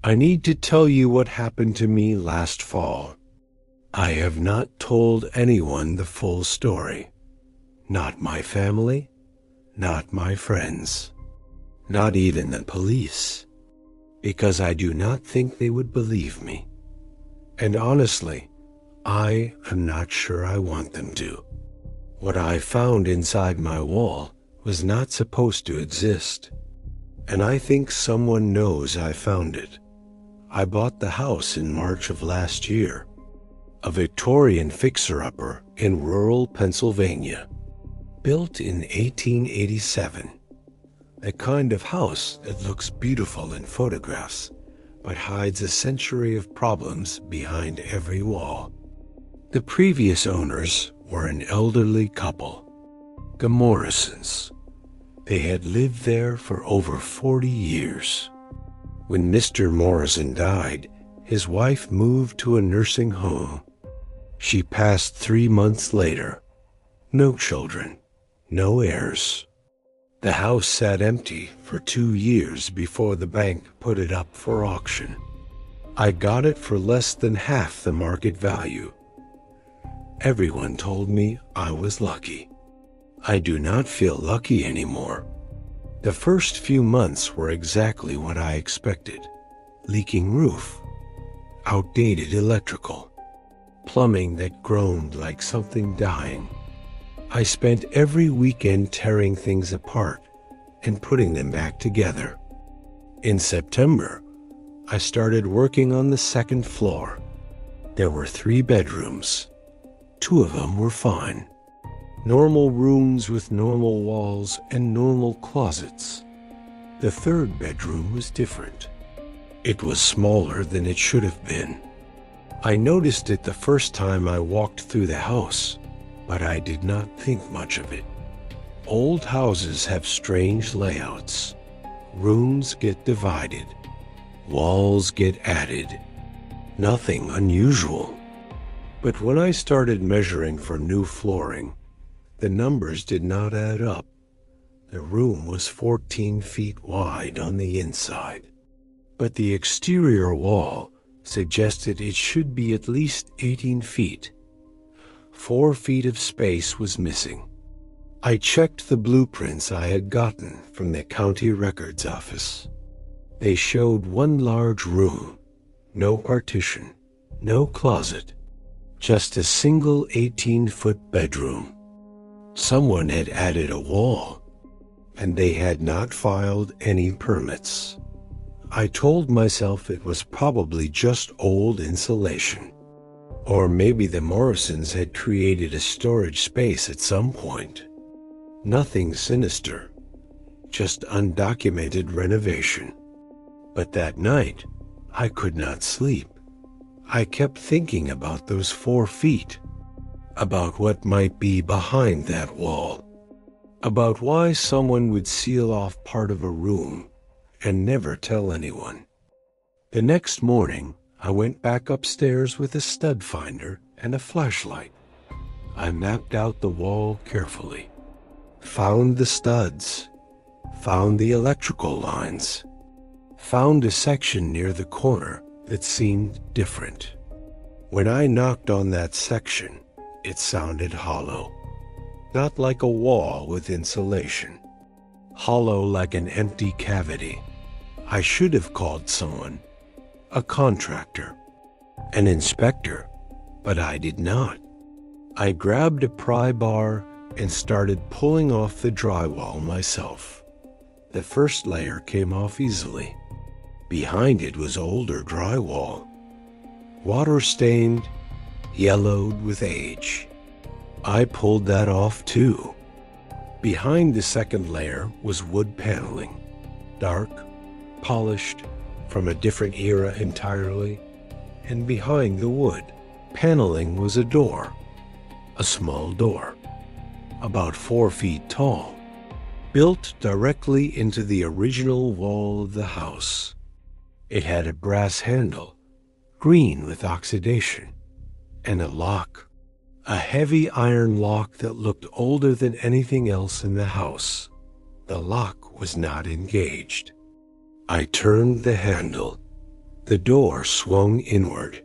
I need to tell you what happened to me last fall. I have not told anyone the full story. Not my family, not my friends, not even the police, because I do not think they would believe me. And honestly, I am not sure I want them to. What I found inside my wall was not supposed to exist, and I think someone knows I found it. I bought the house in March of last year, a Victorian fixer-upper in rural Pennsylvania, built in 1887. A kind of house that looks beautiful in photographs, but hides a century of problems behind every wall. The previous owners were an elderly couple, the Morrisons. They had lived there for over 40 years. When Mr. Morrison died, his wife moved to a nursing home. She passed 3 months later. No children, no heirs. The house sat empty for 2 years before the bank put it up for auction. I got it for less than half the market value. Everyone told me I was lucky. I do not feel lucky anymore. The first few months were exactly what I expected. Leaking roof, outdated electrical, plumbing that groaned like something dying. I spent every weekend tearing things apart and putting them back together. In September, I started working on the second floor. There were 3 bedrooms. 2 of them were fine. Normal rooms with normal walls and normal closets. The 3rd bedroom was different. It was smaller than it should have been. I noticed it the first time I walked through the house, but I did not think much of it. Old houses have strange layouts. Rooms get divided. Walls get added. Nothing unusual. But when I started measuring for new flooring, the numbers did not add up. The room was 14 feet wide on the inside, but the exterior wall suggested it should be at least 18 feet. 4 feet of space was missing. I checked the blueprints I had gotten from the county records office. They showed 1 large room, no partition, no closet, just a single 18-foot bedroom. Someone had added a wall, and they had not filed any permits. I told myself it was probably just old insulation. Or maybe the Morrisons had created a storage space at some point. Nothing sinister, just undocumented renovation. But that night, I could not sleep. I kept thinking about those 4 feet, about what might be behind that wall, about why someone would seal off part of a room and never tell anyone. The next morning, I went back upstairs with a stud finder and a flashlight. I mapped out the wall carefully, found the studs, found the electrical lines, found a section near the corner that seemed different. When I knocked on that section, it sounded hollow, not like a wall with insulation, hollow like an empty cavity. I should have called someone, a contractor, an inspector, but I did not. I grabbed a pry bar and started pulling off the drywall myself. The first layer came off easily. Behind it was older drywall, water-stained, yellowed with age. I pulled that off too. Behind the second layer was wood paneling, dark, polished, from a different era entirely, and behind the wood paneling was a door, a small door, about 4 feet tall, built directly into the original wall of the house. It had a brass handle, green with oxidation, and a lock, a heavy iron lock that looked older than anything else in the house. The lock was not engaged. I turned the handle. The door swung inward.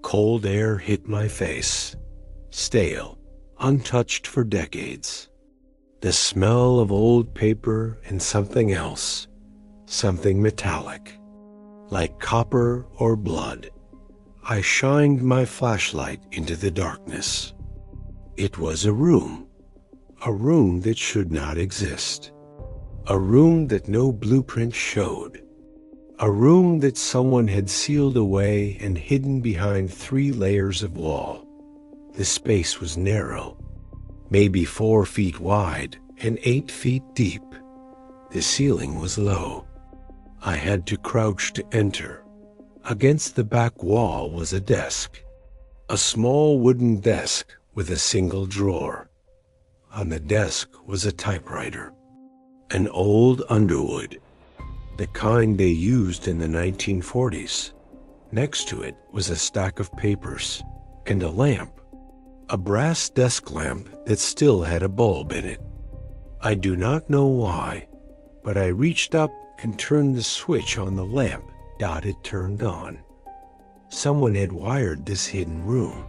Cold air hit my face, stale, untouched for decades. The smell of old paper and something else, something metallic, like copper or blood. I shined my flashlight into the darkness. It was a room that should not exist, a room that no blueprint showed, a room that someone had sealed away and hidden behind 3 layers of wall. The space was narrow, maybe 4 feet wide and 8 feet deep. The ceiling was low. I had to crouch to enter. Against the back wall was a desk, a small wooden desk with a single drawer. On the desk was a typewriter, an old Underwood, the kind they used in the 1940s. Next to it was a stack of papers and a lamp, a brass desk lamp that still had a bulb in it. I do not know why, but I reached up and turned the switch on the lamp. It turned on. Someone had wired this hidden room.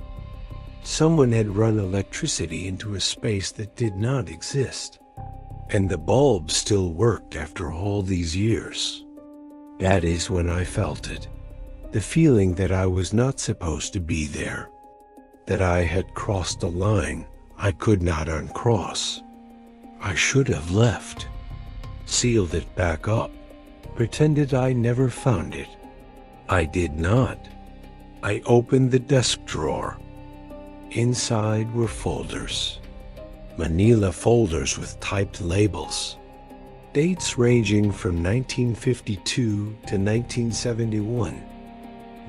Someone had run electricity into a space that did not exist. And the bulb still worked after all these years. That is when I felt it. The feeling that I was not supposed to be there. That I had crossed a line I could not uncross. I should have left. Sealed it back up. Pretended I never found it. I did not. I opened the desk drawer. Inside were folders. Manila folders with typed labels. Dates ranging from 1952 to 1971.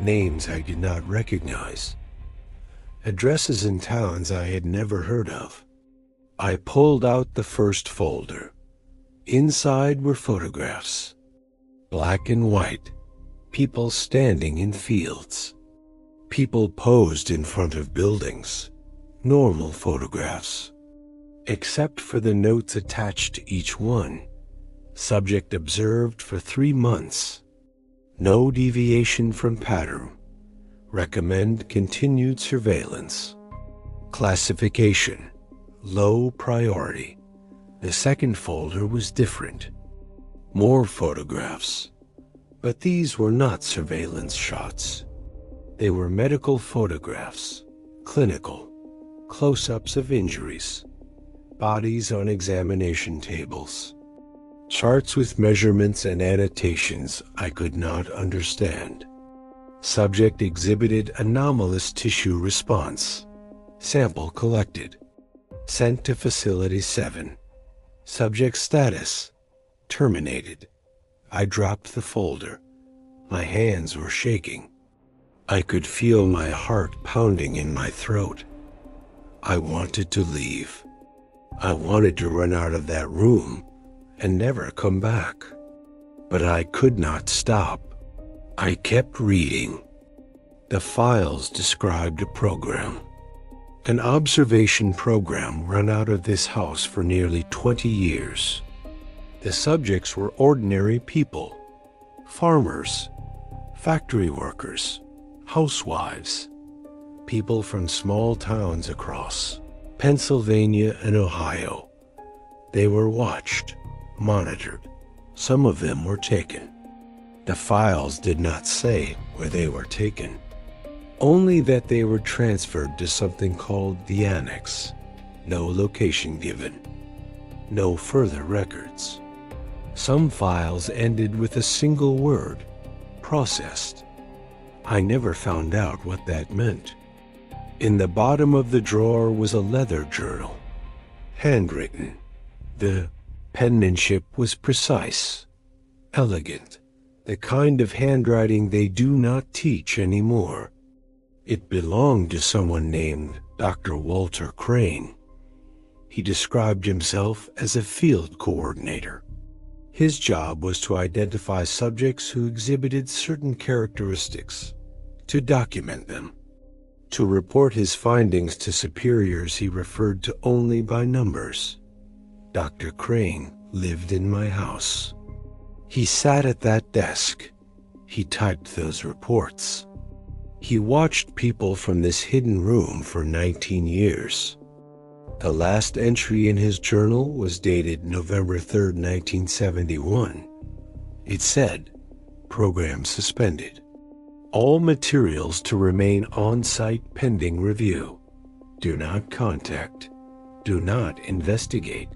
Names I did not recognize. Addresses in towns I had never heard of. I pulled out the first folder. Inside were photographs. Black and white, people standing in fields, people posed in front of buildings, normal photographs, except for the notes attached to each one. Subject observed for 3 months. No deviation from pattern. Recommend continued surveillance. Classification, low priority. The second folder was different. More photographs, but these were not surveillance shots. They were medical photographs, clinical, close-ups of injuries, bodies on examination tables, charts with measurements and annotations I could not understand. Subject exhibited anomalous tissue response. Sample collected. Sent to Facility 7. Subject status. Terminated. I dropped the folder. My hands were shaking. I could feel my heart pounding in my throat. I wanted to leave. I wanted to run out of that room and never come back. But I could not stop. I kept reading. The files described a program. An observation program run out of this house for nearly 20 years. The subjects were ordinary people, farmers, factory workers, housewives, people from small towns across Pennsylvania and Ohio. They were watched, monitored. Some of them were taken. The files did not say where they were taken, only that they were transferred to something called the Annex. No location given. No further records. Some files ended with a single word, processed. I never found out what that meant. In the bottom of the drawer was a leather journal, handwritten. The penmanship was precise, elegant, the kind of handwriting they do not teach anymore. It belonged to someone named Dr. Walter Crane. He described himself as a field coordinator. His job was to identify subjects who exhibited certain characteristics, to document them. To report his findings to superiors he referred to only by numbers. Dr. Crane lived in my house. He sat at that desk. He typed those reports. He watched people from this hidden room for 19 years. The last entry in his journal was dated November 3rd, 1971. It said, "Program suspended. All materials to remain on-site pending review. Do not contact. Do not investigate.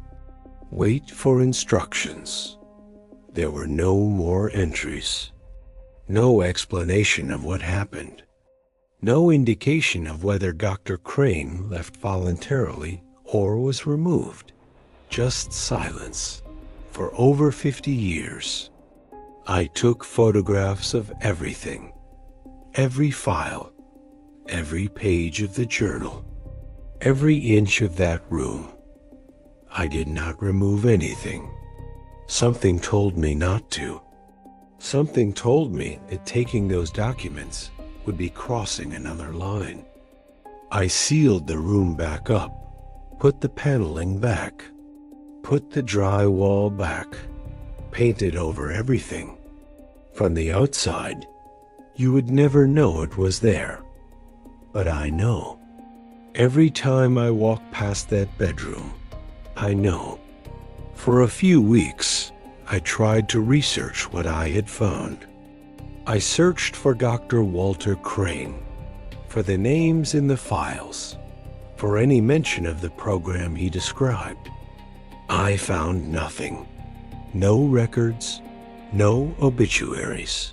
Wait for instructions." There were no more entries. No explanation of what happened. No indication of whether Dr. Crane left voluntarily or was removed. Just silence. For over 50 years. I took photographs of everything. Every file. Every page of the journal. Every inch of that room. I did not remove anything. Something told me not to. Something told me that taking those documents would be crossing another line. I sealed the room back up, put the paneling back, put the drywall back, painted over everything. From the outside, you would never know it was there. But I know. Every time I walk past that bedroom, I know. For a few weeks, I tried to research what I had found. I searched for Dr. Walter Crane, for the names in the files, for any mention of the program he described. I found nothing. No records, no obituaries,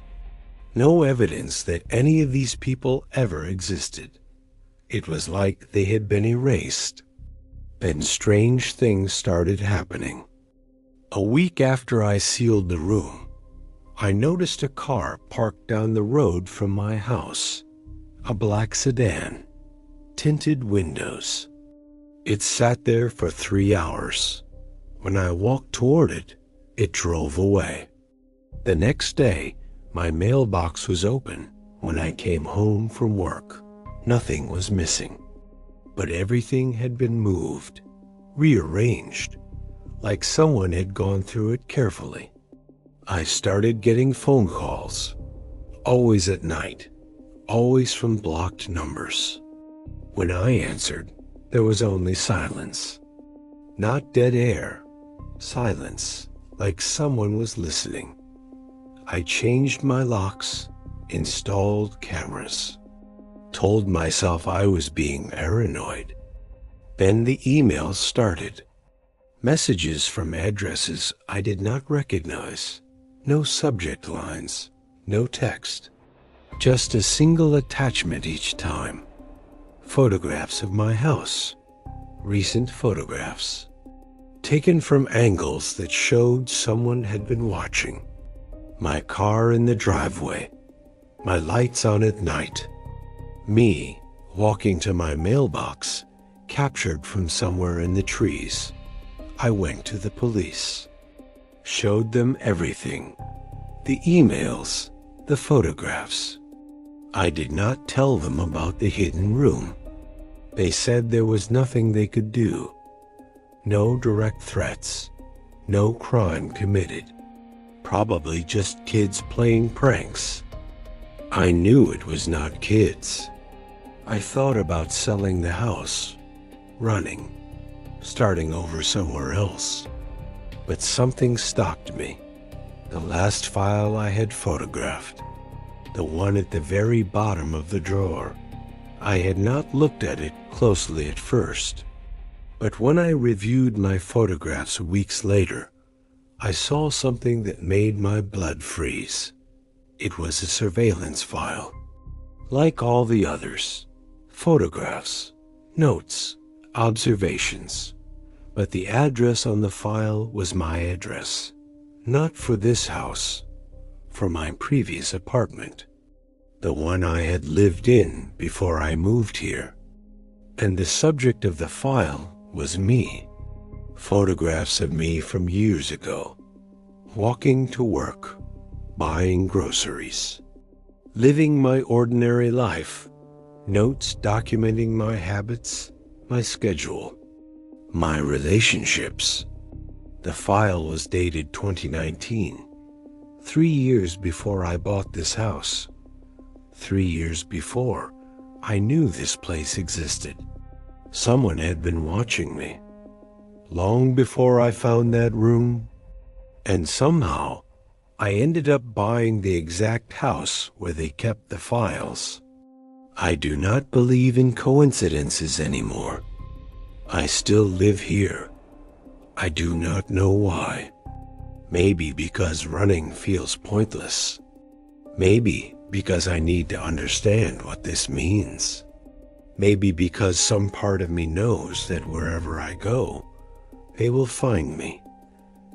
no evidence that any of these people ever existed. It was like they had been erased. Then strange things started happening. A week after I sealed the room, I noticed a car parked down the road from my house, a black sedan, tinted windows. It sat there for 3 hours. When I walked toward it, it drove away. The next day, my mailbox was open when I came home from work. Nothing was missing, but everything had been moved, rearranged, like someone had gone through it carefully. I started getting phone calls, always at night, always from blocked numbers. When I answered, there was only silence. Not dead air, silence, like someone was listening. I changed my locks, installed cameras, told myself I was being paranoid. Then the emails started. Messages from addresses I did not recognize. No subject lines, no text. Just a single attachment each time. Photographs of my house. Recent photographs. Taken from angles that showed someone had been watching. My car in the driveway. My lights on at night. Me walking to my mailbox, captured from somewhere in the trees. I went to the police, showed them everything, the emails, the photographs. I did not tell them about the hidden room. They said there was nothing they could do. No direct threats, no crime committed. Probably just kids playing pranks. I knew it was not kids. I thought about selling the house, running, starting over somewhere else. But something stopped me. The last file I had photographed, the one at the very bottom of the drawer. I had not looked at it closely at first, but when I reviewed my photographs weeks later, I saw something that made my blood freeze. It was a surveillance file. Like all the others, photographs, notes, observations. But the address on the file was my address. Not for this house, for my previous apartment. The one I had lived in before I moved here. And the subject of the file was me. Photographs of me from years ago. Walking to work, buying groceries. Living my ordinary life. Notes documenting my habits, my schedule, my relationships. The file was dated 2019. 3 years before I bought this house. 3 years before I knew this place existed. Someone had been watching me. Long before I found that room. And somehow, I ended up buying the exact house where they kept the files. I do not believe in coincidences anymore. I still live here. I do not know why. Maybe because running feels pointless. Maybe because I need to understand what this means. Maybe because some part of me knows that wherever I go, they will find me.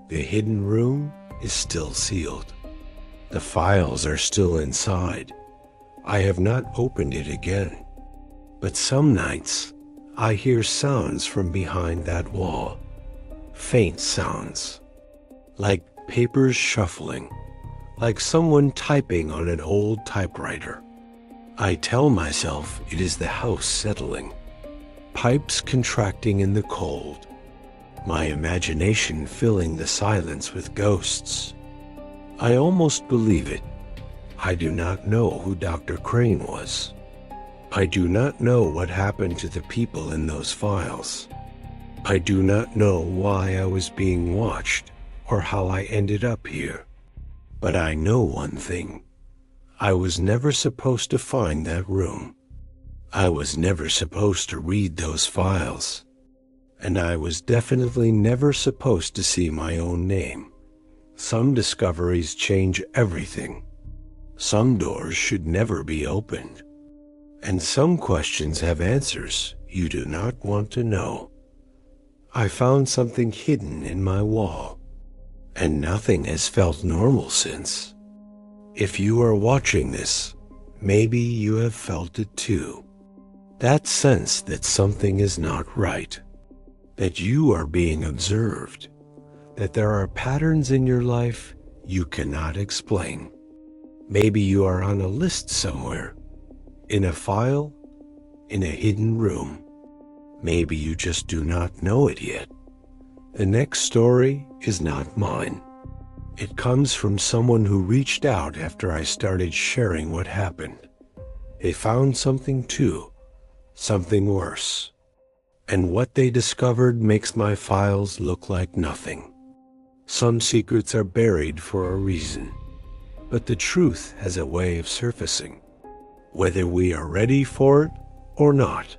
The hidden room is still sealed. The files are still inside. I have not opened it again. But some nights, I hear sounds from behind that wall. Faint sounds. Like papers shuffling. Like someone typing on an old typewriter. I tell myself it is the house settling. Pipes contracting in the cold. My imagination filling the silence with ghosts. I almost believe it. I do not know who Dr. Crane was. I do not know what happened to the people in those files. I do not know why I was being watched or how I ended up here. But I know one thing. I was never supposed to find that room. I was never supposed to read those files. And I was definitely never supposed to see my own name. Some discoveries change everything. Some doors should never be opened. And some questions have answers you do not want to know. I found something hidden in my wall, and nothing has felt normal since. If you are watching this, maybe you have felt it too. That sense that something is not right. That you are being observed, that there are patterns in your life you cannot explain. Maybe you are on a list somewhere, in a file, in a hidden room. Maybe you just do not know it yet. The next story is not mine. It comes from someone who reached out after I started sharing what happened. They found something too, something worse. And what they discovered makes my files look like nothing. Some secrets are buried for a reason, but the truth has a way of surfacing, whether we are ready for it or not.